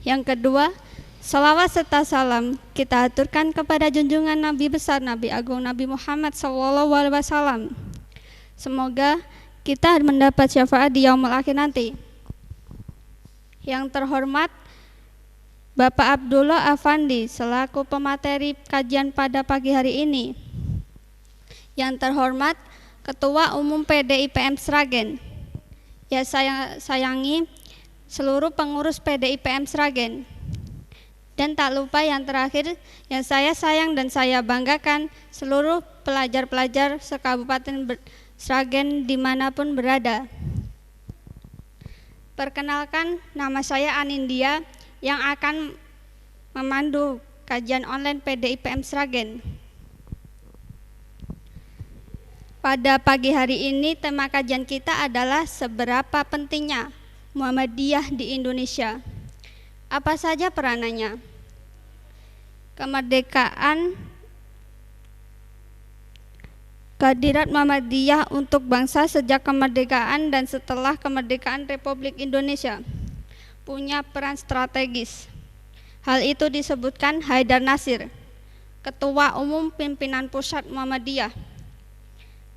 Yang kedua, salawat serta salam kita aturkan kepada junjungan Nabi besar Nabi Agung Nabi Muhammad SAW. Semoga kita mendapat syafaat di yaumul akhir nanti. Yang terhormat Bapak Abdullah Afandi selaku pemateri kajian pada pagi hari ini. Yang terhormat Ketua Umum PDIPM Sragen. Ya, saya sayangi seluruh pengurus PDIPM Sragen. Dan tak lupa yang terakhir yang saya sayang dan saya banggakan seluruh pelajar-pelajar sekabupaten Sragen dimanapun berada. Perkenalkan, nama saya Anindya yang akan memandu kajian online PDIPM Sragen. Pada pagi hari ini tema kajian kita adalah seberapa pentingnya Muhammadiyah di Indonesia. Apa saja peranannya? Kemerdekaan, kehadirat Muhammadiyah untuk bangsa sejak kemerdekaan dan setelah kemerdekaan Republik Indonesia punya peran strategis. Hal itu disebutkan Haidar Nasir, Ketua Umum Pimpinan Pusat Muhammadiyah,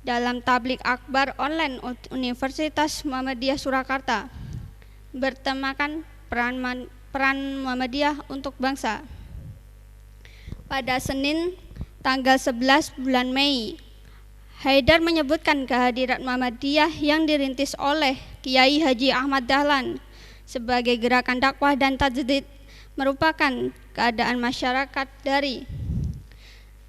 dalam tablik akbar online Universitas Muhammadiyah Surakarta bertemakan peran Muhammadiyah untuk bangsa. Pada Senin tanggal 11 bulan Mei, Haidar menyebutkan kehadiran Muhammadiyah yang dirintis oleh Kiai Haji Ahmad Dahlan sebagai gerakan dakwah dan tajdid merupakan keadaan masyarakat dari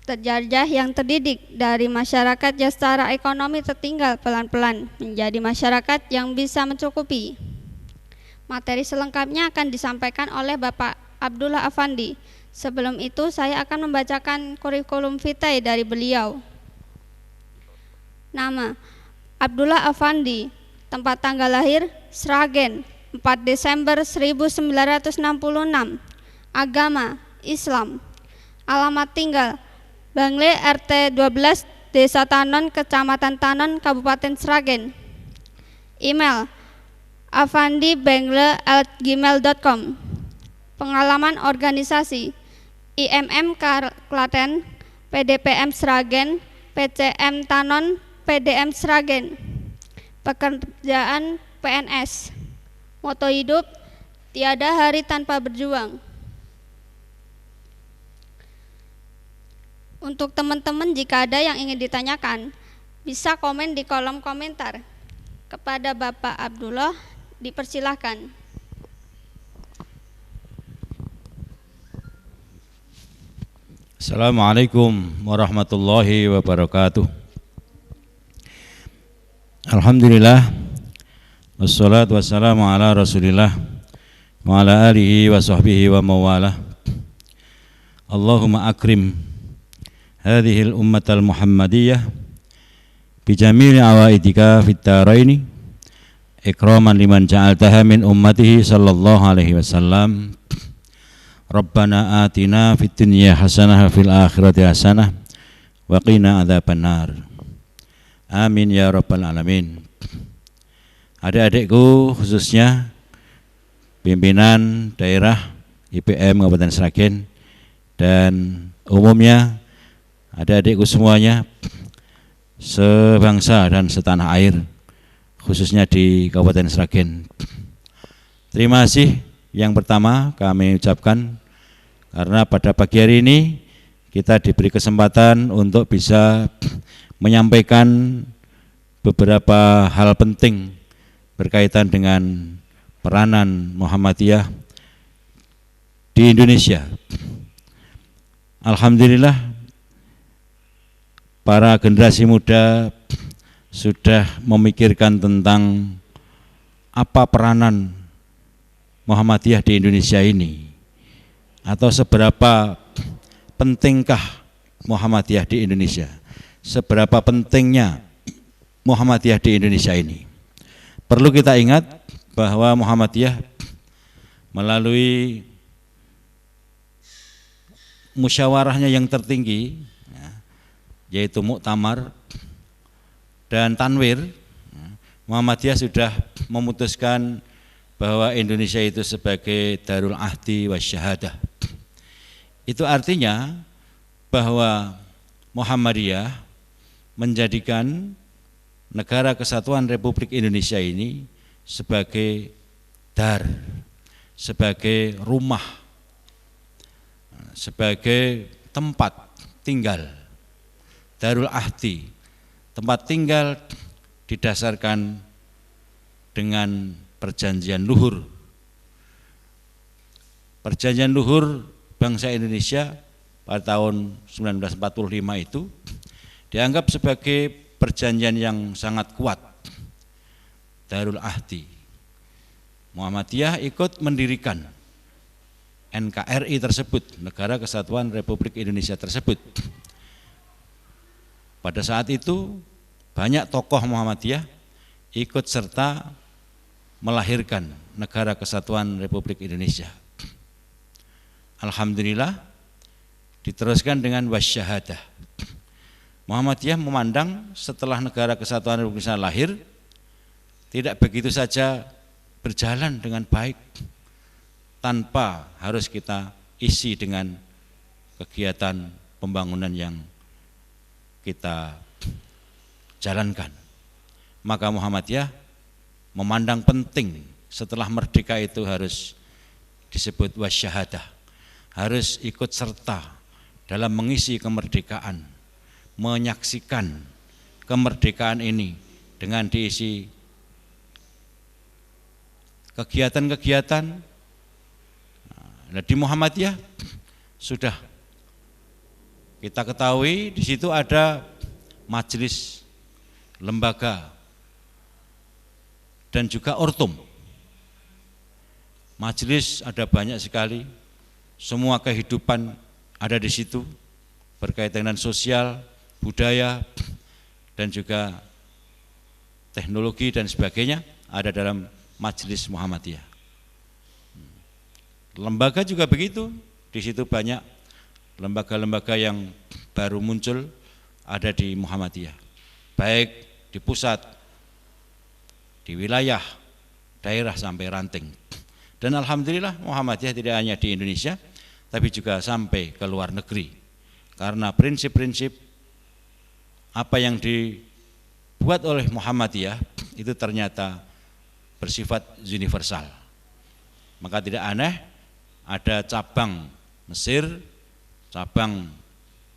terjajah yang terdidik dari masyarakat yang secara ekonomi tertinggal pelan-pelan menjadi masyarakat yang bisa mencukupi. Materi selengkapnya akan disampaikan oleh Bapak Abdullah Afandi. Sebelum itu saya akan membacakan kurikulum vitae dari beliau. Nama Abdullah Afandi, tempat tanggal lahir Sragen 4 Desember 1966, agama Islam, alamat tinggal Bangle RT 12 Desa Tanon, Kecamatan Tanon, Kabupaten Sragen, email afandibangle@gmail.com, pengalaman organisasi IMM Klaten, PDPM Sragen, PCM Tanon, PDM Sragen, pekerjaan PNS, moto hidup tiada hari tanpa berjuang. Untuk teman-teman jika ada yang ingin ditanyakan bisa komen di kolom komentar. Kepada Bapak Abdullah dipersilahkan. Assalamualaikum warahmatullahi wabarakatuh. Alhamdulillah, wassalatu wassalamu ala rasulillah wa ala alihi wa sahbihi wa mawalah. Allahumma akrim hadhil ummatal muhammadiyah bijamili awaidika fit daraini ikraman liman ja'altaha min ummatihi sallallahu alaihi wasallam. Rabbana atina fid dunya hasanah wa fil akhirati hasanah wa qina adzabannar. Amin ya rabbal alamin. Adik-adikku, khususnya pimpinan daerah IPM Kabupaten Sragen dan umumnya adik-adikku semuanya sebangsa dan setanah air, khususnya di Kabupaten Sragen. Terima kasih yang pertama kami ucapkan karena pada pagi hari ini kita diberi kesempatan untuk bisa menyampaikan beberapa hal penting berkaitan dengan peranan Muhammadiyah di Indonesia. Alhamdulillah, para generasi muda sudah memikirkan tentang apa peranan Muhammadiyah di Indonesia ini, atau seberapa pentingkah Muhammadiyah di Indonesia, seberapa pentingnya Muhammadiyah di Indonesia ini. Perlu kita ingat bahwa Muhammadiyah melalui musyawarahnya yang tertinggi, yaitu Muktamar dan Tanwir, Muhammadiyah sudah memutuskan bahwa Indonesia itu sebagai Darul Ahdi Wasyahadah. Itu artinya bahwa Muhammadiyah menjadikan Negara Kesatuan Republik Indonesia ini sebagai dar, sebagai rumah, sebagai tempat tinggal, Darul Ahdi, tempat tinggal didasarkan dengan perjanjian luhur. Perjanjian luhur bangsa Indonesia pada tahun 1945 itu dianggap sebagai perjanjian yang sangat kuat, Darul Ahdi. Muhammadiyah ikut mendirikan NKRI tersebut, Negara Kesatuan Republik Indonesia tersebut. Pada saat itu banyak tokoh Muhammadiyah ikut serta melahirkan Negara Kesatuan Republik Indonesia. Alhamdulillah diteruskan dengan wasyahadah. Muhammadiyah memandang setelah Negara Kesatuan Republik Indonesia lahir tidak begitu saja berjalan dengan baik tanpa harus kita isi dengan kegiatan pembangunan yang kita jalankan. Maka Muhammadiyah memandang penting setelah merdeka itu harus disebut wasyahadah, harus ikut serta dalam mengisi kemerdekaan, menyaksikan kemerdekaan ini dengan diisi kegiatan-kegiatan. Nah, di Muhammadiyah sudah kita ketahui di situ ada majelis, lembaga, dan juga ortum. Majelis ada banyak sekali, semua kehidupan ada di situ, berkaitan dengan sosial, budaya, dan juga teknologi dan sebagainya ada dalam Majelis Muhammadiyah. Lembaga juga begitu, di situ banyak lembaga-lembaga yang baru muncul ada di Muhammadiyah, baik di pusat, di wilayah, daerah sampai ranting. Dan alhamdulillah Muhammadiyah tidak hanya di Indonesia, tapi juga sampai ke luar negeri. Karena prinsip-prinsip apa yang dibuat oleh Muhammadiyah itu ternyata bersifat universal. Maka tidak aneh ada cabang Mesir, cabang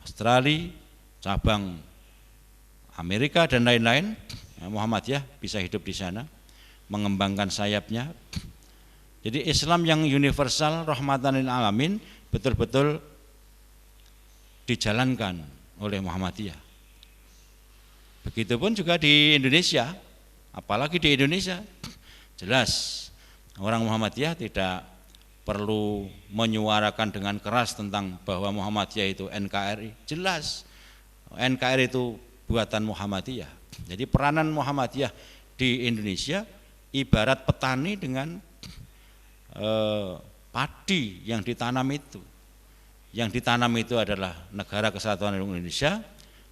Australia, cabang Amerika dan lain-lain. Muhammadiyah bisa hidup di sana, mengembangkan sayapnya. Jadi Islam yang universal, rahmatan lil alamin, betul-betul dijalankan oleh Muhammadiyah. Begitupun juga di Indonesia, apalagi di Indonesia, jelas orang Muhammadiyah tidak perlu menyuarakan dengan keras tentang bahwa Muhammadiyah itu NKRI. Jelas NKRI itu buatan Muhammadiyah. Jadi peranan Muhammadiyah di Indonesia ibarat petani dengan padi yang ditanam itu. Yang ditanam itu adalah Negara Kesatuan Republik Indonesia,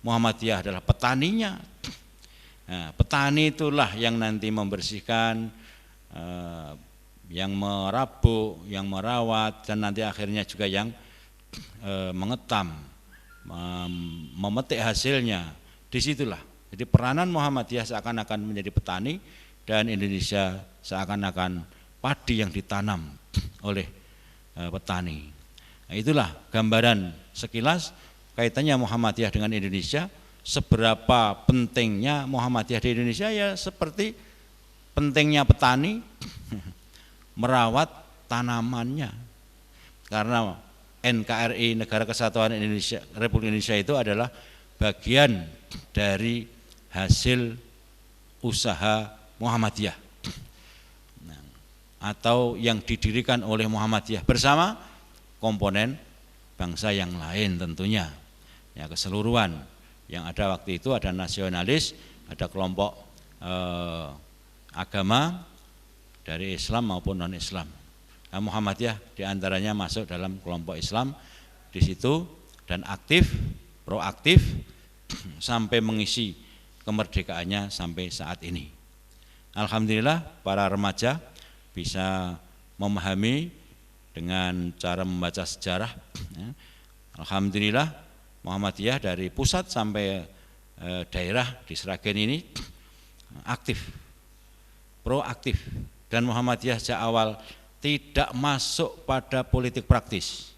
Muhammadiyah adalah petaninya. Nah, petani itulah yang nanti membersihkan, yang merabuk, yang merawat, dan nanti akhirnya juga yang mengetam, memetik hasilnya. Disitulah. Jadi peranan Muhammadiyah seakan-akan menjadi petani dan Indonesia seakan-akan padi yang ditanam oleh petani. Nah, itulah gambaran sekilas kaitannya Muhammadiyah dengan Indonesia. Seberapa pentingnya Muhammadiyah di Indonesia, ya seperti pentingnya petani merawat tanamannya. Karena NKRI, Negara Kesatuan Indonesia, Republik Indonesia itu adalah bagian dari hasil usaha Muhammadiyah, atau yang didirikan oleh Muhammadiyah bersama komponen bangsa yang lain tentunya, ya keseluruhan. Yang ada waktu itu ada nasionalis, ada kelompok agama dari Islam maupun non-Islam. Nah, Muhammadiyah diantaranya masuk dalam kelompok Islam di situ dan aktif, proaktif sampai mengisi kemerdekaannya sampai saat ini. Alhamdulillah para remaja bisa memahami dengan cara membaca sejarah. Alhamdulillah Muhammadiyah dari pusat sampai daerah di Sragen ini aktif, proaktif, dan Muhammadiyah sejak awal tidak masuk pada politik praktis.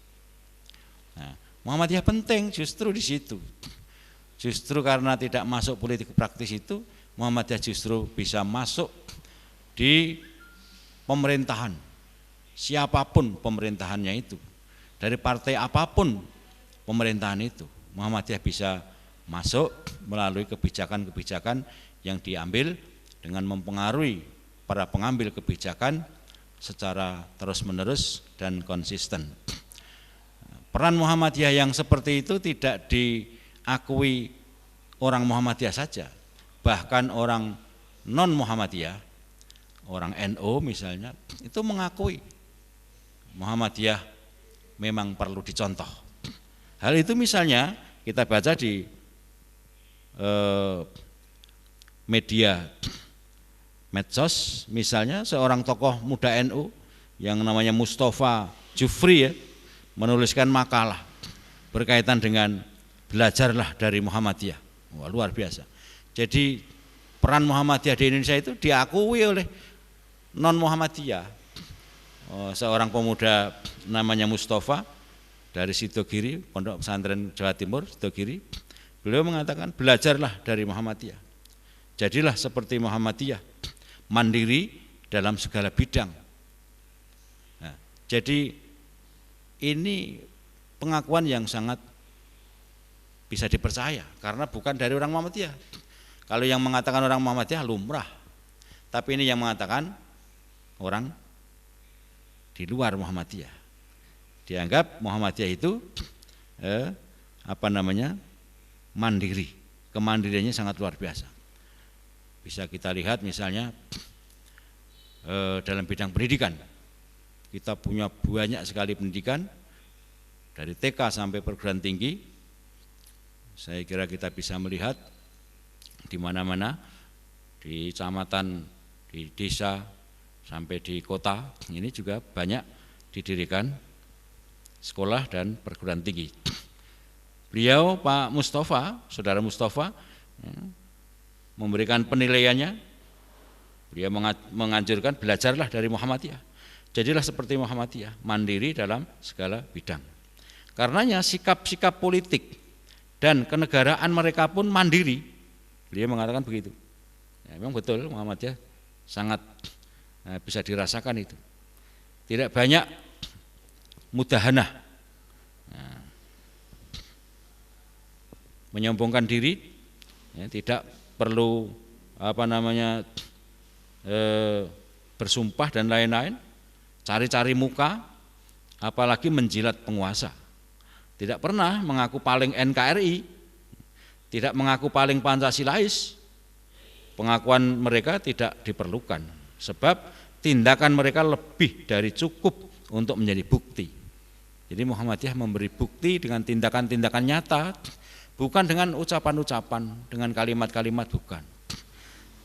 Nah, Muhammadiyah penting justru di situ. Justru karena tidak masuk politik praktis itu, Muhammadiyah justru bisa masuk di pemerintahan, siapapun pemerintahannya itu, dari partai apapun pemerintahan itu, Muhammadiyah bisa masuk melalui kebijakan-kebijakan yang diambil dengan mempengaruhi para pengambil kebijakan secara terus-menerus dan konsisten. Peran Muhammadiyah yang seperti itu tidak diakui orang Muhammadiyah saja, bahkan orang non-Muhammadiyah, orang NU misalnya, itu mengakui Muhammadiyah memang perlu dicontoh. Hal itu misalnya kita baca di media medsos, misalnya seorang tokoh muda NU yang namanya Mustafa Jufri ya, menuliskan makalah berkaitan dengan belajarlah dari Muhammadiyah. Wah, luar biasa. Jadi peran Muhammadiyah di Indonesia itu diakui oleh non Muhammadiyah. Seorang pemuda namanya Mustafa dari Sidogiri, Pondok Pesantren Jawa Timur, Sidogiri. Beliau mengatakan belajarlah dari Muhammadiyah. Jadilah seperti Muhammadiyah, mandiri dalam segala bidang. Nah, jadi ini pengakuan yang sangat bisa dipercaya karena bukan dari orang Muhammadiyah. Kalau yang mengatakan orang Muhammadiyah lumrah, tapi ini yang mengatakan orang di luar Muhammadiyah. Dianggap Muhammadiyah itu mandiri, kemandiriannya sangat luar biasa. Bisa kita lihat misalnya dalam bidang pendidikan, kita punya banyak sekali pendidikan dari TK sampai perguruan tinggi. Saya kira kita bisa melihat di mana-mana, di kecamatan, di desa, sampai di kota, ini juga banyak didirikan sekolah dan perguruan tinggi. Beliau Pak Mustafa, saudara Mustafa, memberikan penilaiannya. Beliau menganjurkan belajarlah dari Muhammadiyah. Jadilah seperti Muhammadiyah, mandiri dalam segala bidang. Karenanya sikap-sikap politik dan kenegaraan mereka pun mandiri. Beliau mengatakan begitu. Ya, memang betul Muhammadiyah sangat bisa dirasakan itu. Tidak banyak mudahanah, menyombongkan diri, ya, tidak perlu bersumpah dan lain-lain, cari-cari muka, apalagi menjilat penguasa. Tidak pernah mengaku paling NKRI, tidak mengaku paling Pancasilais. Pengakuan mereka tidak diperlukan, sebab tindakan mereka lebih dari cukup untuk menjadi bukti. Jadi Muhammadiyah memberi bukti dengan tindakan-tindakan nyata, bukan dengan ucapan-ucapan, dengan kalimat-kalimat, bukan.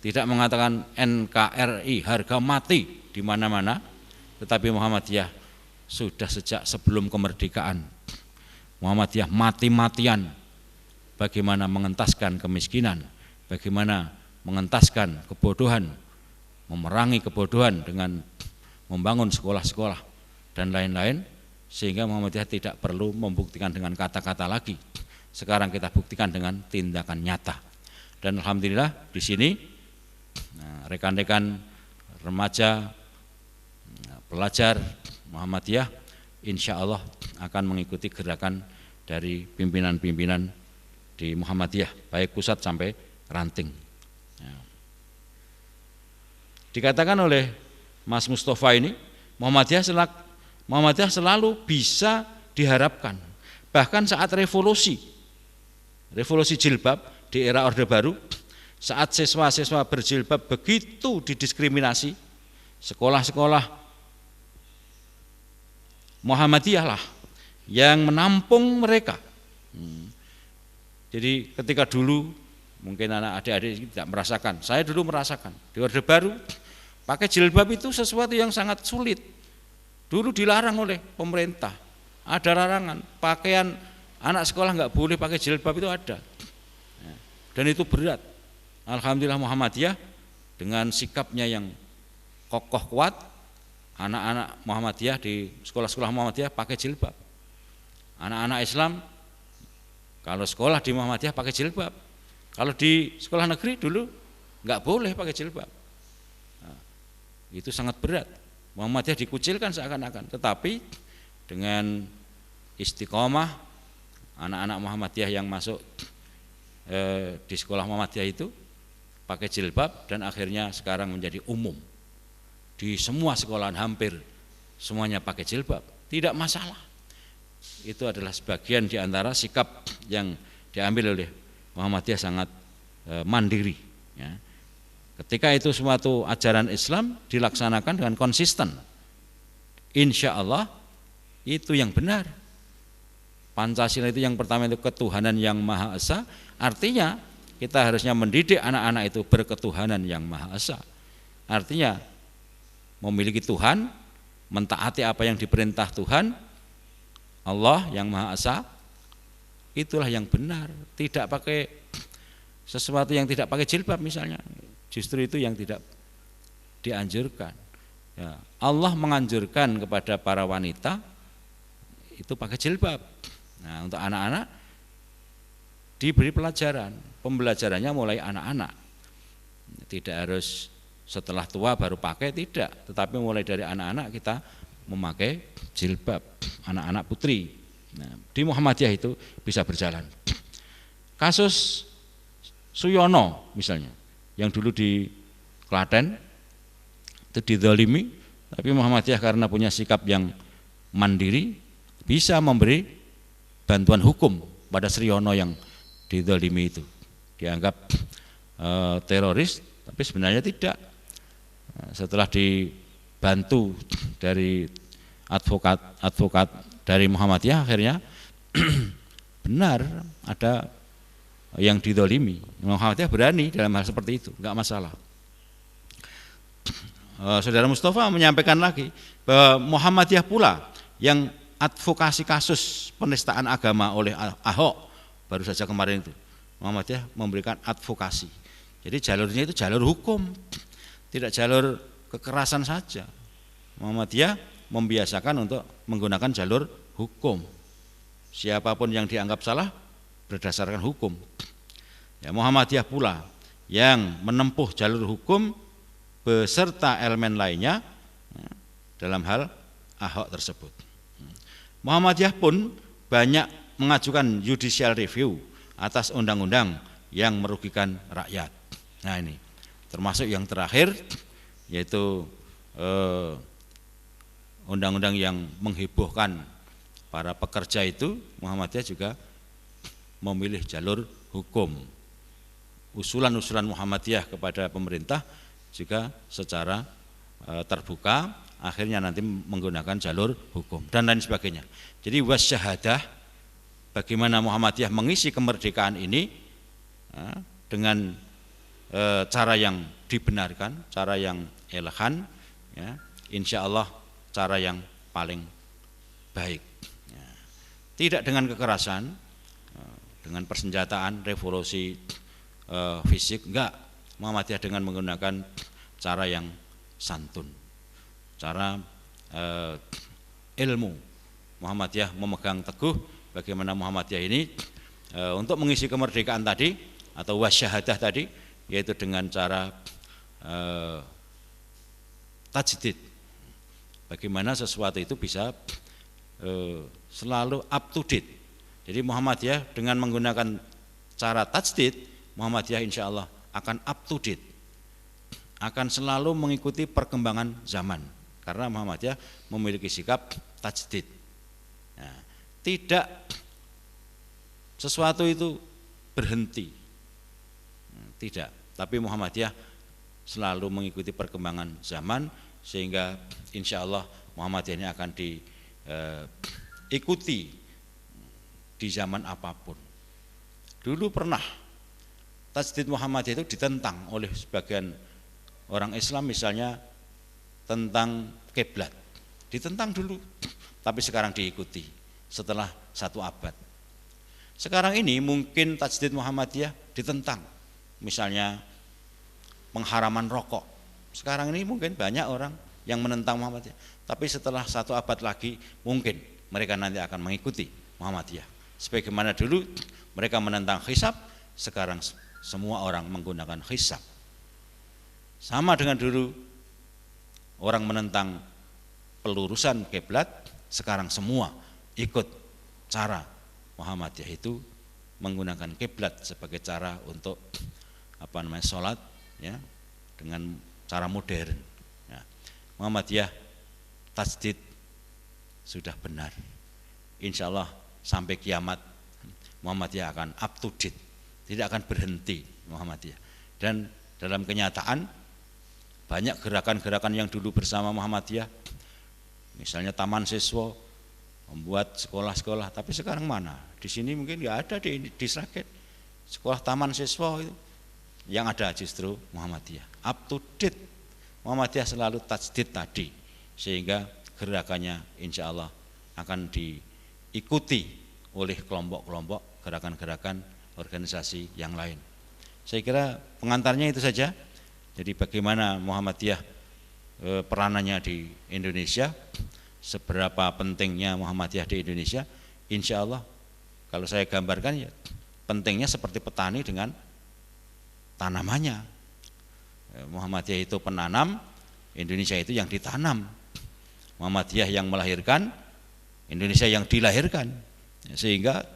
Tidak mengatakan NKRI harga mati di mana-mana, tetapi Muhammadiyah sudah sejak sebelum kemerdekaan. Muhammadiyah mati-matian bagaimana mengentaskan kemiskinan, bagaimana mengentaskan kebodohan, memerangi kebodohan dengan membangun sekolah-sekolah dan lain-lain, sehingga Muhammadiyah tidak perlu membuktikan dengan kata-kata lagi. Sekarang kita buktikan dengan tindakan nyata. Dan alhamdulillah di sini rekan-rekan remaja, pelajar Muhammadiyah insya Allah akan mengikuti gerakan dari pimpinan-pimpinan di Muhammadiyah, baik pusat sampai ranting. Dikatakan oleh Mas Mustafa ini, Muhammadiyah selalu bisa diharapkan. Bahkan saat revolusi jilbab di era Orde Baru, saat siswa-siswa berjilbab begitu didiskriminasi, sekolah-sekolah Muhammadiyah lah yang menampung mereka. Jadi ketika dulu mungkin anak adik-adik tidak merasakan, saya dulu merasakan di Orde Baru Pakai jilbab itu sesuatu yang sangat sulit. Dulu dilarang oleh pemerintah. Ada larangan, pakaian anak sekolah nggak boleh pakai jilbab itu ada. Dan itu berat. Alhamdulillah Muhammadiyah dengan sikapnya yang kokoh kuat, anak-anak Muhammadiyah di sekolah-sekolah Muhammadiyah pakai jilbab. Anak-anak Islam kalau sekolah di Muhammadiyah pakai jilbab. Kalau di sekolah negeri dulu nggak boleh pakai jilbab. Nah, itu sangat berat. Muhammadiyah dikucilkan seakan-akan. Tetapi dengan istiqomah anak-anak Muhammadiyah yang masuk di sekolah Muhammadiyah itu pakai jilbab dan akhirnya sekarang menjadi umum. Di semua sekolahan hampir semuanya pakai jilbab, tidak masalah. Itu adalah sebagian di antara sikap yang diambil oleh Muhammadiyah sangat mandiri. Ya. Ketika itu suatu ajaran Islam dilaksanakan dengan konsisten, insya Allah itu yang benar. Pancasila itu yang pertama itu ketuhanan yang Maha Esa, artinya kita harusnya mendidik anak-anak itu berketuhanan yang Maha Esa. Artinya memiliki Tuhan, mentaati apa yang diperintah Tuhan, Allah yang Maha Esa, itulah yang benar. Tidak pakai sesuatu yang tidak pakai jilbab misalnya, justru itu yang tidak dianjurkan. Ya, Allah menganjurkan kepada para wanita itu pakai jilbab. Nah, untuk anak-anak diberi pelajaran, pembelajarannya mulai anak-anak. Tidak harus setelah tua baru pakai, tidak, tetapi mulai dari anak-anak kita memakai jilbab, anak-anak putri. Nah, di Muhammadiyah itu bisa berjalan. Kasus Suyono misalnya, yang dulu di Klaten itu dizalimi, tapi Muhammadiyah karena punya sikap yang mandiri bisa memberi bantuan hukum pada Suyono yang dizalimi itu. Dianggap teroris, tapi sebenarnya tidak. Setelah dibantu dari advokat dari Muhammadiyah, akhirnya benar ada yang dizalimi. Muhammadiyah berani dalam hal seperti itu, enggak masalah. Saudara Mustafa menyampaikan lagi bahwa Muhammadiyah pula yang advokasi kasus penistaan agama oleh Ahok baru saja kemarin itu. Muhammadiyah memberikan advokasi. Jadi jalurnya itu jalur hukum, tidak jalur kekerasan saja. Muhammadiyah membiasakan untuk menggunakan jalur hukum. Siapapun yang dianggap salah berdasarkan hukum. Ya, Muhammadiyah pula yang menempuh jalur hukum beserta elemen lainnya dalam hal Ahok tersebut. Muhammadiyah pun banyak mengajukan judicial review atas undang-undang yang merugikan rakyat. Nah ini termasuk yang terakhir, yaitu undang-undang yang menghebohkan para pekerja itu. Muhammadiyah juga memilih jalur hukum. Usulan-usulan Muhammadiyah kepada pemerintah juga secara terbuka, akhirnya nanti menggunakan jalur hukum dan lain sebagainya. Jadi wasyahadah, bagaimana Muhammadiyah mengisi kemerdekaan ini dengan cara yang dibenarkan, cara yang elegan, ya, insya Allah cara yang paling baik. Ya. Tidak dengan kekerasan, dengan persenjataan, revolusi fisik, enggak. Muhammadiyah dengan menggunakan cara yang santun, cara ilmu. Muhammadiyah memegang teguh bagaimana Muhammadiyah ini untuk mengisi kemerdekaan tadi atau wasyahadah tadi, yaitu dengan cara tajdid. Bagaimana sesuatu itu bisa selalu up to date. Jadi Muhammadiyah dengan menggunakan cara tajdid, Muhammadiyah insya Allah akan up to date, akan selalu mengikuti perkembangan zaman, karena Muhammadiyah memiliki sikap tajdid. Nah, tidak sesuatu itu berhenti, tidak, tapi Muhammadiyah selalu mengikuti perkembangan zaman, sehingga insya Allah Muhammadiyah ini akan diikuti di zaman apapun. Dulu pernah tajdid Muhammadiyah itu ditentang oleh sebagian orang Islam, misalnya tentang kiblat. Ditentang dulu, tapi sekarang diikuti setelah 1 abad. Sekarang ini mungkin tajdid Muhammadiyah ditentang, misalnya pengharaman rokok. Sekarang ini mungkin banyak orang yang menentang Muhammadiyah, tapi setelah 1 abad lagi mungkin mereka nanti akan mengikuti Muhammadiyah. Sebagaimana dulu mereka menentang hisab, sekarang semua orang menggunakan hisab. Sama dengan dulu orang menentang pelurusan kiblat, sekarang semua ikut cara Muhammadiyah itu menggunakan kiblat sebagai cara untuk sholat, ya, dengan cara modern. Ya. Muhammadiyah tajdid sudah benar. Insya Allah sampai kiamat Muhammadiyah akan up to date, tidak akan berhenti Muhammadiyah. Dan dalam kenyataan banyak gerakan-gerakan yang dulu bersama Muhammadiyah, misalnya Taman Siswa membuat sekolah-sekolah, tapi sekarang mana? Di sini mungkin nggak ada, di Sragen sekolah Taman Siswa itu. Yang ada justru Muhammadiyah up to date. Muhammadiyah selalu tajdid tadi, sehingga gerakannya insya Allah akan diikuti oleh kelompok-kelompok, gerakan-gerakan organisasi yang lain. Saya kira pengantarnya itu saja. Jadi bagaimana Muhammadiyah peranannya di Indonesia, seberapa pentingnya Muhammadiyah di Indonesia. Insya Allah kalau saya gambarkan, ya pentingnya seperti petani dengan tanamannya. Muhammadiyah itu penanam, Indonesia itu yang ditanam. Muhammadiyah yang melahirkan, Indonesia yang dilahirkan. Sehingga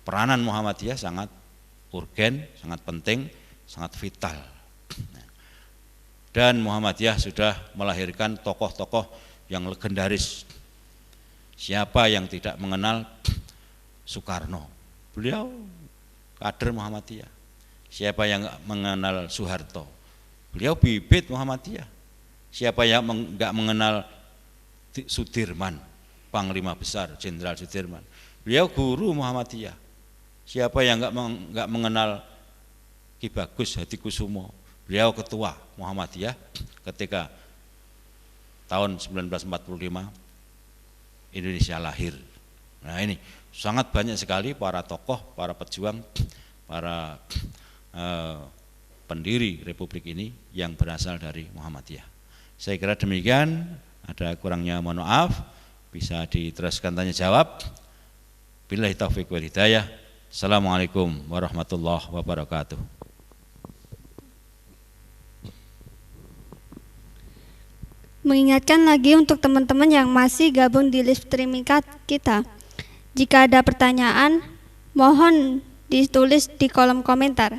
peranan Muhammadiyah sangat urgen, sangat penting, sangat vital. Dan Muhammadiyah sudah melahirkan tokoh-tokoh yang legendaris. Siapa yang tidak mengenal Soekarno? Beliau kader Muhammadiyah. Siapa yang mengenal Soeharto? Beliau bibit Muhammadiyah. Siapa yang enggak mengenal Sudirman, Panglima Besar Jenderal Sudirman? Beliau guru Muhammadiyah. Siapa yang enggak mengenal Ki Bagus Hadikusumo? Beliau ketua Muhammadiyah ketika tahun 1945 Indonesia lahir. Nah ini sangat banyak sekali para tokoh, para pejuang, para pendiri Republik ini yang berasal dari Muhammadiyah. Saya kira demikian, ada kurangnya mohon maaf, bisa diteruskan tanya jawab. Billahi taufiq wal hidayah. Assalamualaikum warahmatullahi wabarakatuh. Mengingatkan lagi untuk teman-teman yang masih gabung di live streaming kita, jika ada pertanyaan mohon ditulis di kolom komentar.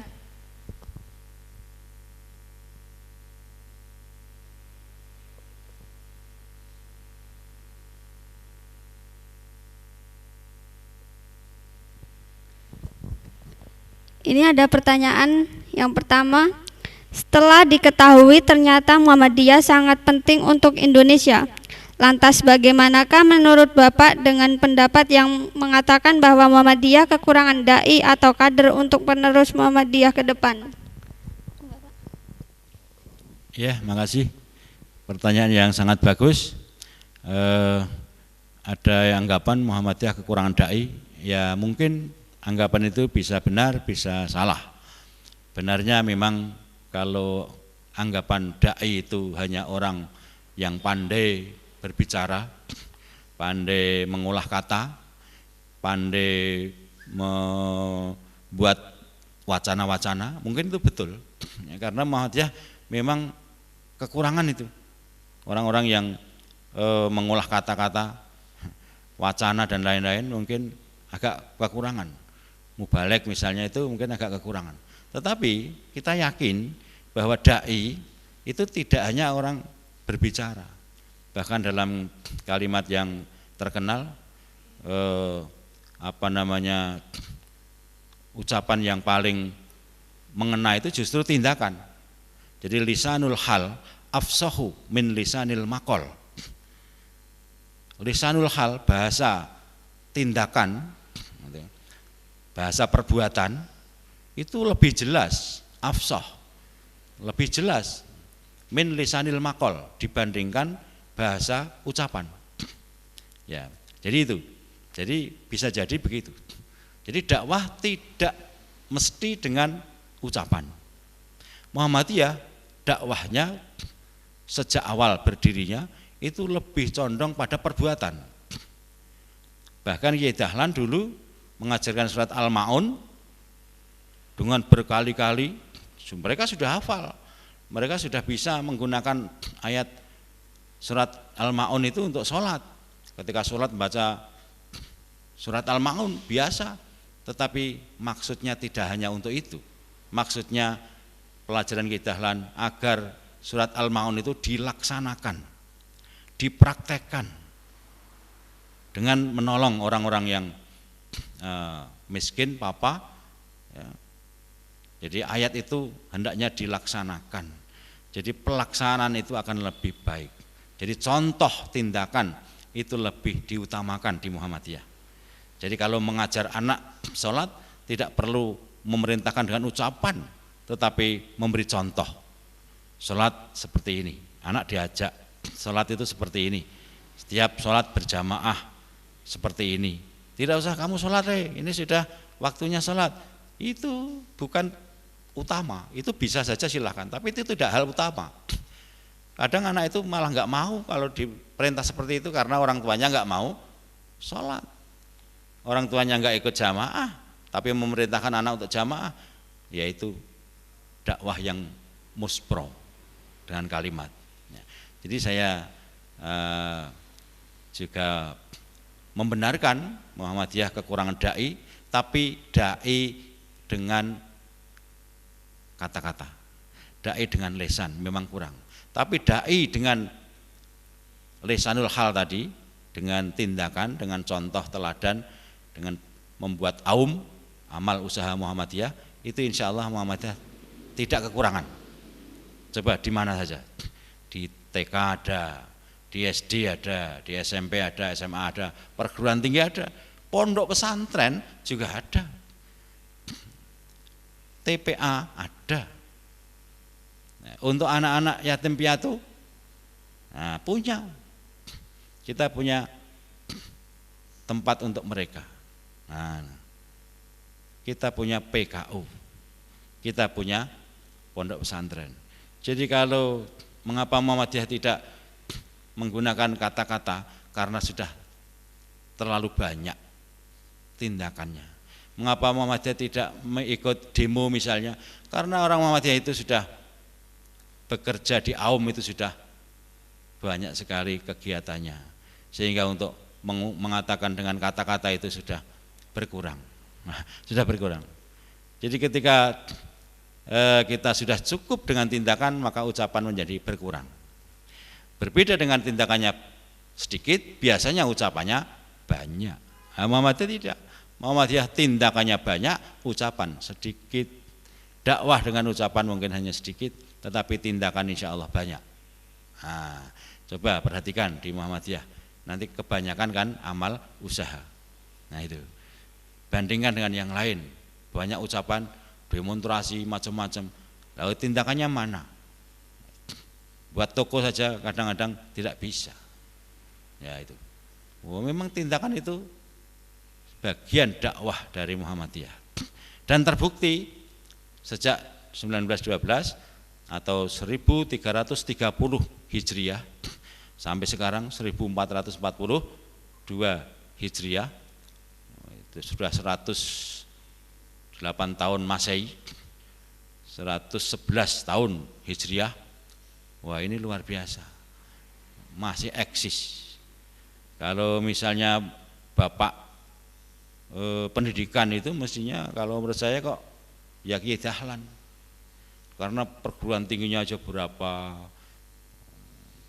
Ini ada pertanyaan yang pertama. Setelah diketahui ternyata Muhammadiyah sangat penting untuk Indonesia, lantas bagaimanakah menurut Bapak dengan pendapat yang mengatakan bahwa Muhammadiyah kekurangan dai atau kader untuk penerus Muhammadiyah ke depan? Ya, makasih. Pertanyaan yang sangat bagus. Ada anggapan Muhammadiyah kekurangan dai. Ya mungkin anggapan itu bisa benar, bisa salah. Benarnya memang kalau anggapan dai itu hanya orang yang pandai berbicara, pandai mengolah kata, pandai membuat wacana-wacana, mungkin itu betul. Ya, karena Muhammadiyah memang kekurangan itu. Orang-orang yang mengolah kata-kata, wacana dan lain-lain mungkin agak kekurangan. Mubalek misalnya itu mungkin agak kekurangan. Tetapi kita yakin bahwa dai itu tidak hanya orang berbicara. Bahkan dalam kalimat yang terkenal, ucapan yang paling mengena itu justru tindakan. Jadi lisanul hal afsahu min lisanil maqal. Lisanul hal, bahasa tindakan, bahasa perbuatan itu lebih jelas, afsah, lebih jelas min lisanil maqal dibandingkan bahasa ucapan. Ya, jadi itu. Jadi bisa jadi begitu. Jadi dakwah tidak mesti dengan ucapan. Muhammadiyah dakwahnya sejak awal berdirinya itu lebih condong pada perbuatan. Bahkan Kiai Dahlan dulu mengajarkan surat Al-Maun dengan berkali-kali, mereka sudah hafal, mereka sudah bisa menggunakan ayat surat Al-Maun itu untuk sholat. Ketika sholat membaca surat Al-Maun biasa, tetapi maksudnya tidak hanya untuk itu. Maksudnya pelajaran Kiai Dahlan agar surat Al-Maun itu dilaksanakan, dipraktekkan dengan menolong orang-orang yang miskin, papa. Ya. Jadi ayat itu hendaknya dilaksanakan. Jadi pelaksanaan itu akan lebih baik. Jadi contoh tindakan itu lebih diutamakan di Muhammadiyah. Jadi kalau mengajar anak sholat tidak perlu memerintahkan dengan ucapan, tetapi memberi contoh. Sholat seperti ini, anak diajak sholat itu seperti ini. Setiap sholat berjamaah seperti ini. Tidak usah kamu sholat ini sudah waktunya sholat. Itu bukan utama, itu bisa saja silahkan, tapi itu tidak hal utama. Kadang anak itu malah nggak mau kalau diperintah seperti itu karena orang tuanya nggak mau sholat. Orang tuanya nggak ikut jamaah, tapi memerintahkan anak untuk jamaah, yaitu dakwah yang muspro dengan kalimat. Jadi saya juga membenarkan Muhammadiyah kekurangan dai, tapi dai dengan kata-kata, dai dengan lesan memang kurang. Tapi dai dengan lesanul hal tadi, dengan tindakan, dengan contoh teladan, dengan membuat amal usaha Muhammadiyah, itu insya Allah Muhammadiyah tidak kekurangan. Coba di mana saja, di TK ada, di SD ada, di SMP ada, SMA ada, perguruan tinggi ada, pondok pesantren juga ada, TPA ada. Nah, untuk anak-anak yatim piatu, nah, kita punya tempat untuk mereka. Nah, kita punya PKU, kita punya pondok pesantren. Jadi kalau mengapa Muhammadiyah tidak menggunakan kata-kata, karena sudah terlalu banyak tindakannya. Mengapa Muhammadiyah tidak mengikut demo misalnya, karena orang Muhammadiyah itu sudah bekerja di itu sudah banyak sekali kegiatannya, sehingga untuk mengatakan dengan kata-kata itu sudah berkurang. Nah, sudah berkurang. Jadi ketika kita sudah cukup dengan tindakan, maka ucapan menjadi berkurang. Berbeda dengan tindakannya sedikit, biasanya ucapannya banyak. Nah, Muhammadiyah tidak. Muhammadiyah tindakannya banyak, ucapan sedikit. Dakwah dengan ucapan mungkin hanya sedikit, tetapi tindakan insya Allah banyak. Nah, coba perhatikan di Muhammadiyah, nanti kebanyakan kan amal usaha. Nah itu, bandingkan dengan yang lain, banyak ucapan, demonstrasi macam-macam, lalu tindakannya mana? Buat toko saja kadang-kadang tidak bisa. Ya itu. Memang tindakan itu bagian dakwah dari Muhammadiyah. Dan terbukti sejak 1912 atau 1330 Hijriah sampai sekarang 1442 Hijriah, itu sudah 108 tahun Masehi, 111 tahun Hijriah. Wah, ini luar biasa, masih eksis. Kalau misalnya Bapak pendidikan itu mestinya, kalau menurut saya kok ya Kiai Dahlan, karena perguruan tingginya aja berapa,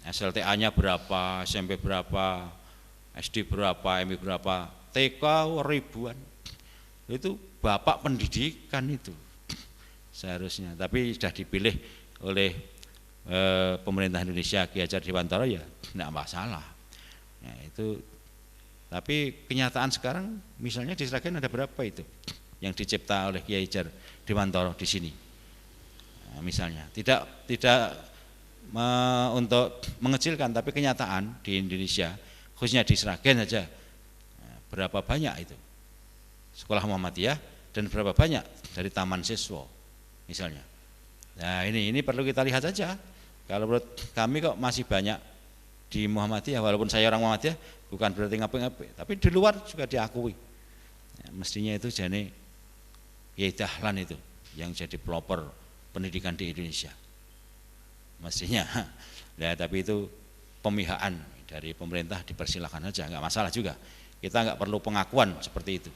SLTA-nya berapa, SMP berapa, SD berapa, MI berapa, TK ribuan. Itu Bapak pendidikan itu seharusnya, tapi sudah dipilih oleh pemerintah Indonesia Kiai Hajar Dewantara, ya tidak masalah. Ya, itu. Tapi kenyataan sekarang, misalnya di Sragen ada berapa itu yang dicipta oleh Kiai Hajar Dewantara di sini? Nah, misalnya tidak untuk mengecilkan, tapi kenyataan di Indonesia khususnya di Sragen saja berapa banyak itu sekolah Muhammadiyah dan berapa banyak dari taman siswa misalnya. Nah ini perlu kita lihat saja. Kalau menurut kami kok masih banyak di Muhammadiyah, walaupun saya orang Muhammadiyah bukan berarti ngapik-ngapik, tapi di luar juga diakui. Ya, mestinya itu jadi Kiai Dahlan itu yang jadi pelopor pendidikan di Indonesia. Mestinya. Ya, tapi itu pemihaan dari pemerintah, dipersilakan aja, nggak masalah juga. Kita nggak perlu pengakuan seperti itu.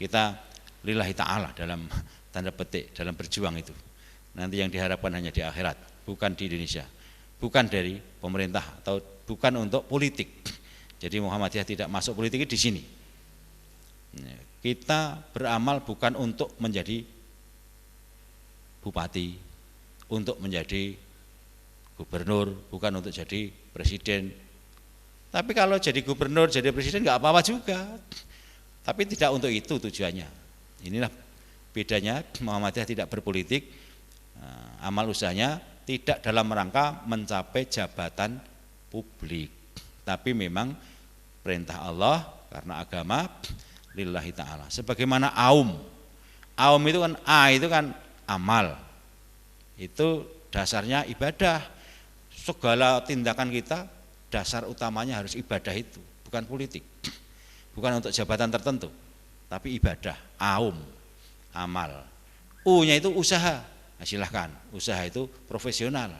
Kita lillahi ta'ala dalam tanda petik dalam berjuang itu. Nanti yang diharapkan hanya di akhirat, bukan di Indonesia, bukan dari pemerintah atau bukan untuk politik. Jadi Muhammadiyah tidak masuk politik di sini. Kita beramal bukan untuk menjadi bupati, untuk menjadi gubernur, bukan untuk jadi presiden. Tapi kalau jadi gubernur, jadi presiden nggak apa-apa juga. Tapi tidak untuk itu tujuannya. Inilah bedanya Muhammadiyah tidak berpolitik. Amal usahanya tidak dalam rangka mencapai jabatan publik. Tapi memang perintah Allah karena agama lillahi ta'ala. Sebagaimana aum itu kan itu kan amal. Itu dasarnya ibadah. Segala tindakan kita dasar utamanya harus ibadah itu, bukan politik, bukan untuk jabatan tertentu, tapi ibadah, amal. U-nya itu usaha. Nah, silahkan, usaha itu profesional.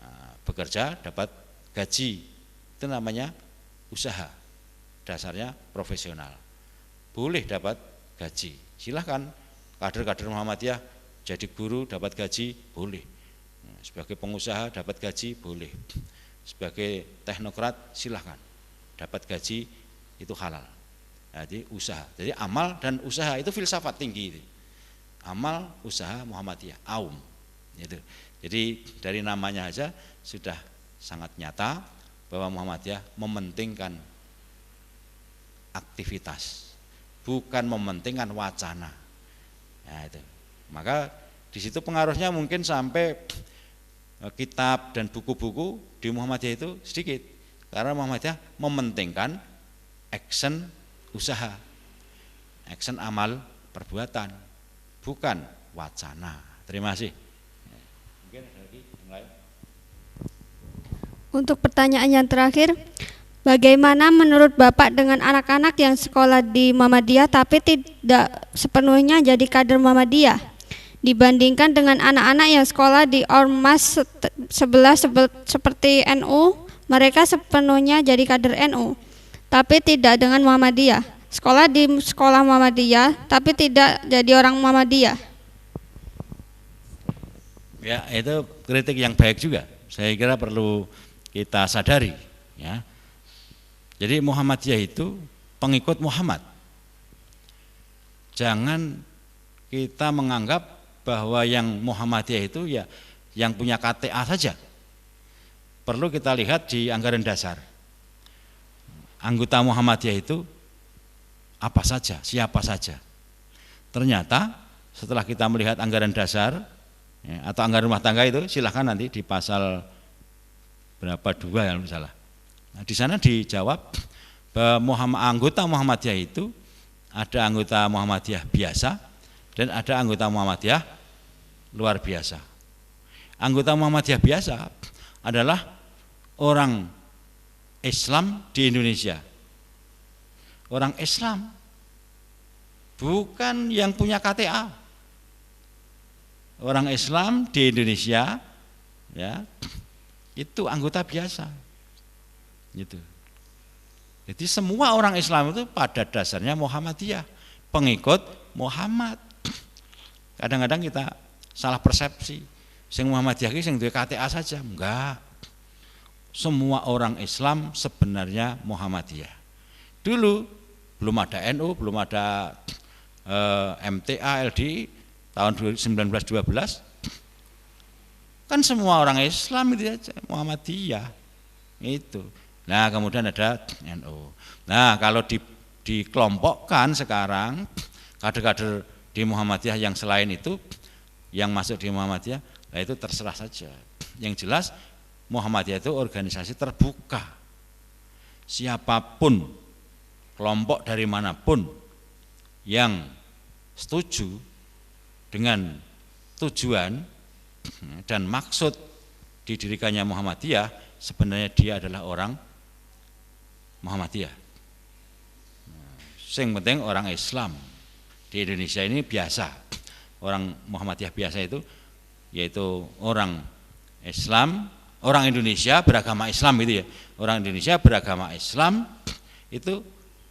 Nah, bekerja dapat gaji, itu namanya usaha. Dasarnya profesional. Boleh dapat gaji. Silahkan kader-kader Muhammadiyah jadi guru dapat gaji, boleh. Sebagai pengusaha dapat gaji, boleh. Sebagai teknokrat silahkan dapat gaji, itu halal. Jadi usaha, jadi amal dan usaha itu filsafat tinggi itu. Amal, usaha, Muhammadiyah, aum itu. Jadi dari namanya aja sudah sangat nyata bahwa Muhammadiyah mementingkan aktivitas, bukan mementingkan wacana. Nah, itu. Maka di situ pengaruhnya mungkin sampai kitab dan buku-buku di Muhammadiyah itu sedikit, karena Muhammadiyah mementingkan action usaha, action amal perbuatan, bukan wacana. Terima kasih. Mungkin ada lagi yang lain. Untuk pertanyaan yang terakhir, bagaimana menurut Bapak dengan anak-anak yang sekolah di Muhammadiyah tapi tidak sepenuhnya jadi kader Muhammadiyah dibandingkan dengan anak-anak yang sekolah di ormas sebelah seperti NU, mereka sepenuhnya jadi kader NU tapi tidak dengan Muhammadiyah, sekolah di sekolah Muhammadiyah tapi tidak jadi orang Muhammadiyah. Ya, itu kritik yang baik juga, saya kira perlu kita sadari ya. Jadi Muhammadiyah itu pengikut Muhammad. Jangan kita menganggap bahwa yang Muhammadiyah itu ya yang punya KTA saja. Perlu kita lihat di anggaran dasar. Anggota Muhammadiyah itu apa saja, siapa saja. Ternyata setelah kita melihat anggaran dasar ya, atau anggaran rumah tangga itu, silahkan nanti di pasal berapa 2 ya misalnya. Nah, di sana dijawab bahwa anggota Muhammadiyah itu ada anggota Muhammadiyah biasa dan ada anggota Muhammadiyah luar biasa. Anggota Muhammadiyah biasa adalah orang Islam di Indonesia. Orang Islam, bukan yang punya KTA. Orang Islam di Indonesia ya, itu anggota biasa. Gitu. Jadi semua orang Islam itu pada dasarnya Muhammadiyah, pengikut Muhammad. Kadang-kadang kita salah persepsi, sing Muhammadiyah ki sing duwe KTA saja, enggak. Semua orang Islam sebenarnya Muhammadiyah. Dulu belum ada NU, belum ada MTA, LDI tahun 1912. Kan semua orang Islam itu aja Muhammadiyah. Itu. Nah, kemudian ada NU. Nah, kalau dikelompokkan sekarang kader-kader di Muhammadiyah yang selain itu yang masuk di Muhammadiyah, nah itu terserah saja. Yang jelas Muhammadiyah itu organisasi terbuka. Siapapun, kelompok dari manapun yang setuju dengan tujuan dan maksud didirikannya Muhammadiyah, sebenarnya dia adalah orang Muhammadiyah. Yang penting orang Islam. Di Indonesia ini biasa, orang Muhammadiyah biasa itu yaitu orang Islam, orang Indonesia beragama Islam gitu ya. Orang Indonesia beragama Islam itu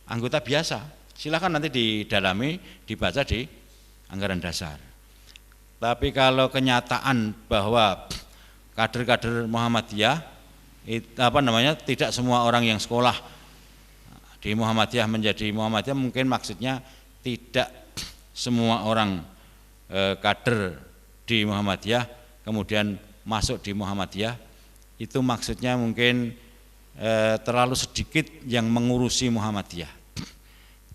anggota biasa. Silakan nanti didalami, dibaca di anggaran dasar. Tapi kalau kenyataan bahwa kader-kader Muhammadiyah tidak semua orang yang sekolah di Muhammadiyah menjadi Muhammadiyah, mungkin maksudnya tidak semua orang kader di Muhammadiyah kemudian masuk di Muhammadiyah, itu maksudnya mungkin terlalu sedikit yang mengurusi Muhammadiyah.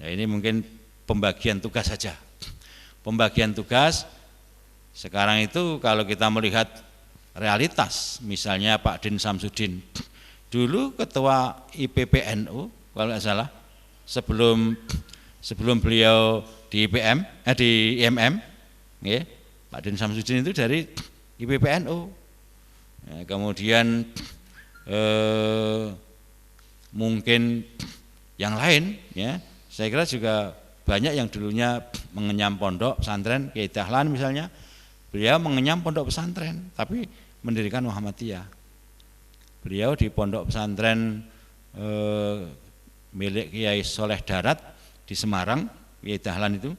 Ya, ini mungkin pembagian tugas saja. Pembagian tugas sekarang itu kalau kita melihat realitas, misalnya Pak Din Samsudin dulu ketua IPPNU kalau nggak salah, sebelum beliau di IMM, ya, Pak Din Samsudin itu dari IPPNU. Ya, kemudian mungkin yang lain, ya, saya kira juga banyak yang dulunya mengenyam pondok pesantren, Kiai Dahlan misalnya, beliau mengenyam pondok pesantren, tapi mendirikan Muhammadiyah. Beliau di pondok pesantren milik Kiai Soleh Darat di Semarang, Kiai Dahlan itu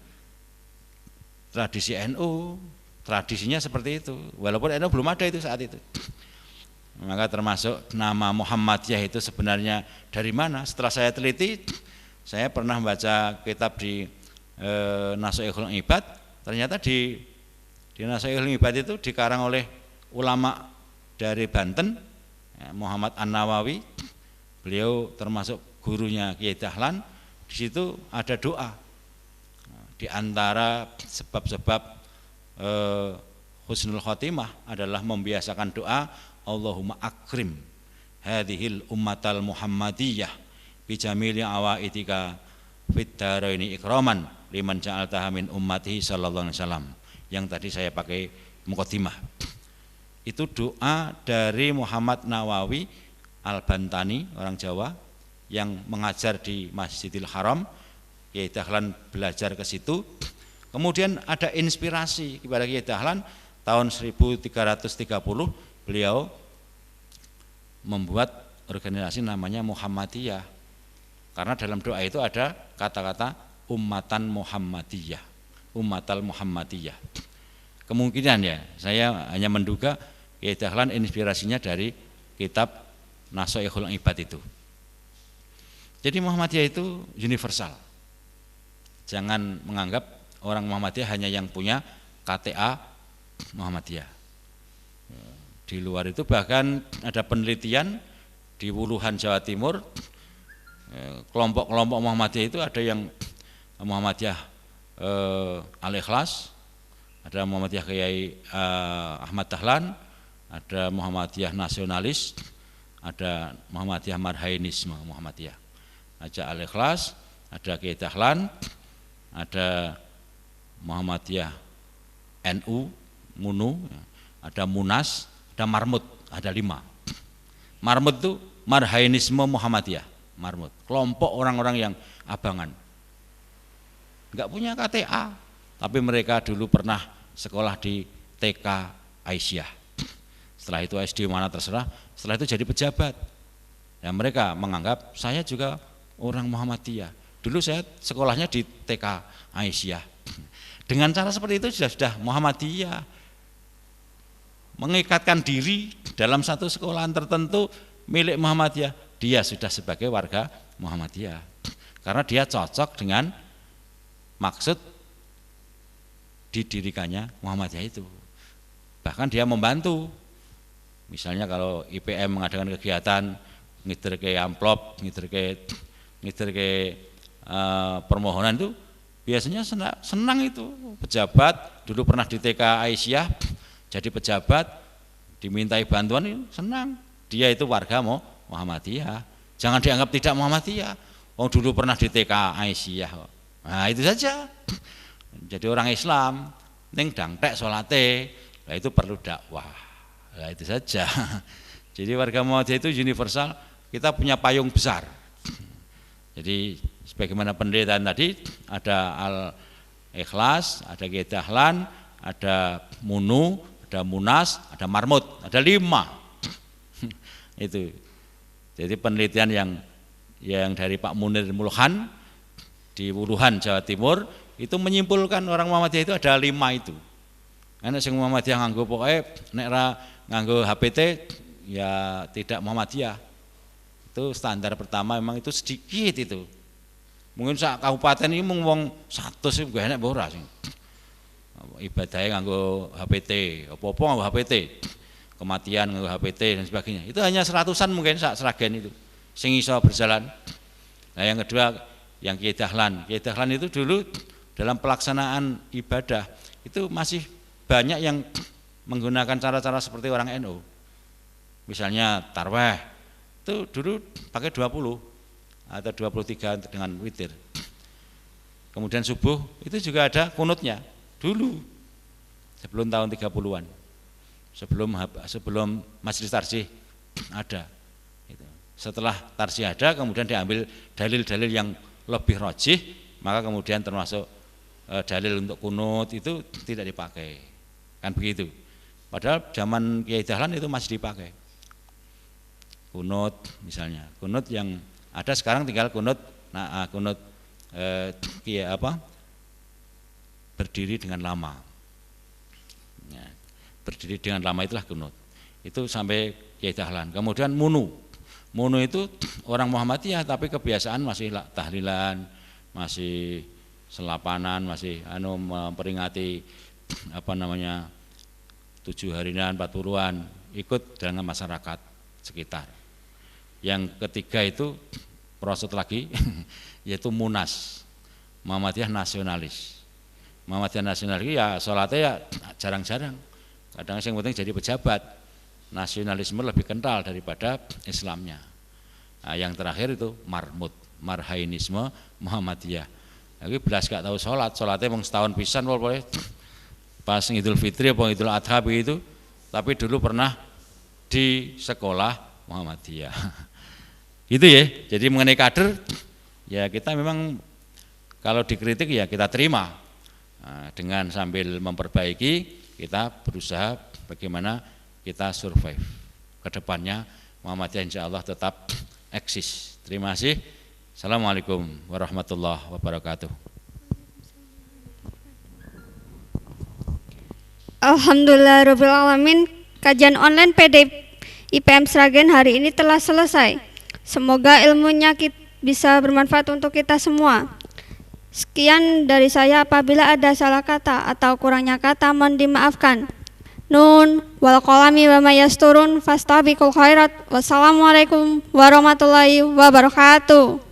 tradisi NU, tradisinya seperti itu, walaupun NU belum ada itu saat itu. Maka termasuk nama Muhammadiyah itu sebenarnya dari mana? Setelah saya teliti, saya pernah baca kitab di Nashaikhul Ibad, ternyata di Nashaikhul Ibad itu dikarang oleh ulama dari Banten, Muhammad An-Nawawi. Beliau termasuk gurunya Kiai Dahlan. Di situ ada doa. Di antara sebab-sebab husnul khotimah adalah membiasakan doa, Allahumma akrim hadhil ummatal Muhammadiyah bijamili awaidika fid dharaini ikraman liman ja'altaha min ummatihi sallallahu alaihi wasallam. Yang tadi saya pakai muqaddimah. Itu doa dari Muhammad Nawawi Al-Bantani, orang Jawa yang mengajar di Masjidil Haram. Kiai Dahlan belajar ke situ. Kemudian ada inspirasi kepada Kiai Dahlan tahun 1330 beliau membuat organisasi namanya Muhammadiyah. Karena dalam doa itu ada kata-kata ummatan Muhammadiyah, ummatal Muhammadiyah. Kemungkinan ya, saya hanya menduga Kiai Dahlan inspirasinya dari kitab Nashaikhul Ibad itu. Jadi Muhammadiyah itu universal. Jangan menganggap orang Muhammadiyah hanya yang punya KTA Muhammadiyah. Di luar itu bahkan ada penelitian di Wuluhan Jawa Timur, kelompok-kelompok Muhammadiyah itu ada yang Muhammadiyah Al-Ikhlas, ada Muhammadiyah Kiai Ahmad Dahlan, ada Muhammadiyah Nasionalis, ada Muhammadiyah Marhainisme Muhammadiyah. Ada Al-Ikhlas, ada Kiai Dahlan, ada Muhammadiyah NU, MUNU, ada Munas, ada Marmut, ada 5. Marmut itu Marhainisme Muhammadiyah, Marmut, kelompok orang-orang yang abangan, enggak punya KTA, tapi mereka dulu pernah sekolah di TK Aisyah. Setelah itu SD mana terserah, setelah itu jadi pejabat. Ya, mereka menganggap saya juga orang Muhammadiyah. Dulu saya sekolahnya di TK Aisyah. Dengan cara seperti itu sudah Muhammadiyah. Mengikatkan diri dalam satu sekolahan tertentu milik Muhammadiyah, dia sudah sebagai warga Muhammadiyah. Karena dia cocok dengan maksud didirikannya Muhammadiyah itu. Bahkan dia membantu. Misalnya kalau IPM mengadakan kegiatan, ngider ke amplop, ngider ke permohonan itu biasanya senang itu. Pejabat dulu pernah di TK Aisyah jadi pejabat, dimintai bantuan senang. Dia itu warga Muhammadiyah. Jangan dianggap tidak Muhammadiyah. Oh dulu pernah di TK Aisyah. Nah itu saja. Jadi orang Islam ning dangtek salate, nah itu perlu dakwah. Nah itu saja. Jadi warga Muhammadiyah itu universal. Kita punya payung besar. Jadi sebagaimana penderitaan tadi, ada Al-Ikhlas, ada Kiai Dahlan, ada Munu, ada Munas, ada Marmut, ada 5. Itu. Jadi penelitian yang dari Pak Munir Mulhan di Wuhan Jawa Timur itu menyimpulkan orang Muhammadiyah itu ada 5 itu. Enak sing Muhammadiyah nganggo pokoke nek ra nganggo HPT ya tidak Muhammadiyah. Itu standar pertama memang itu sedikit itu. Mungkin sak kabupaten ini mung wong 100 sih gak enak ora sing. Ibadahnya nganggo HPT, apa-apa nganggo HPT. Kematian nganggo HPT dan sebagainya. Itu hanya 100-an mungkin sak Sragen itu sing iso berjalan. Nah, yang kedua yang Kiai Dahlan. Kiai Dahlan itu dulu dalam pelaksanaan ibadah itu masih banyak yang menggunakan cara-cara seperti orang NU. Misalnya tarweh itu dulu pakai 20 atau 23 dengan witir. Kemudian subuh itu juga ada kunutnya dulu sebelum tahun 30-an. Sebelum Majelis Tarsih ada. Setelah Tarsih ada kemudian diambil dalil-dalil yang lebih rajih, maka kemudian termasuk dalil untuk kunut itu tidak dipakai. Kan begitu. Padahal zaman Kiai Dahlan itu masih dipakai. Kunut misalnya, kunut yang ada sekarang tinggal kunut kunut berdiri dengan lama. Ya, berdiri dengan lama itulah kunut. Itu sampai Kiai Dahlan. Kemudian Munu itu orang Muhammadiyah tapi kebiasaan masih tahlilan, masih selapanan, masih memperingati 7 harian 40-an, ikut dengan masyarakat sekitar. Yang ketiga itu prosot lagi yaitu Munas, Muhammadiyah nasionalis. Muhammadiyah nasionalis ya sholatnya ya jarang-jarang. Kadang yang penting jadi pejabat. Nasionalisme lebih kental daripada Islamnya. Nah, yang terakhir itu marhainisme Muhammadiyah. Lagi belas gak tahu sholatnya mau setahun pisan boleh pas Idul Fitri atau Idul Adha begitu. Tapi dulu pernah di sekolah Muhammadiyah. Itu ya. Jadi mengenai kader ya kita memang kalau dikritik ya kita terima. Nah, dengan sambil memperbaiki kita berusaha bagaimana kita survive ke depannya. Muhammadiyah insya Allah tetap eksis. Terima kasih. Assalamualaikum warahmatullahi wabarakatuh. Alhamdulillahirrahmanirrahim. Kajian online PD IPM Sragen hari ini telah selesai. Semoga ilmunya bisa bermanfaat untuk kita semua. Sekian dari saya, apabila ada salah kata atau kurangnya kata mohon dimaafkan. Nun wal qalami wa may yasturun fastabiqul khairat. Wassalamualaikum warahmatullahi wabarakatuh.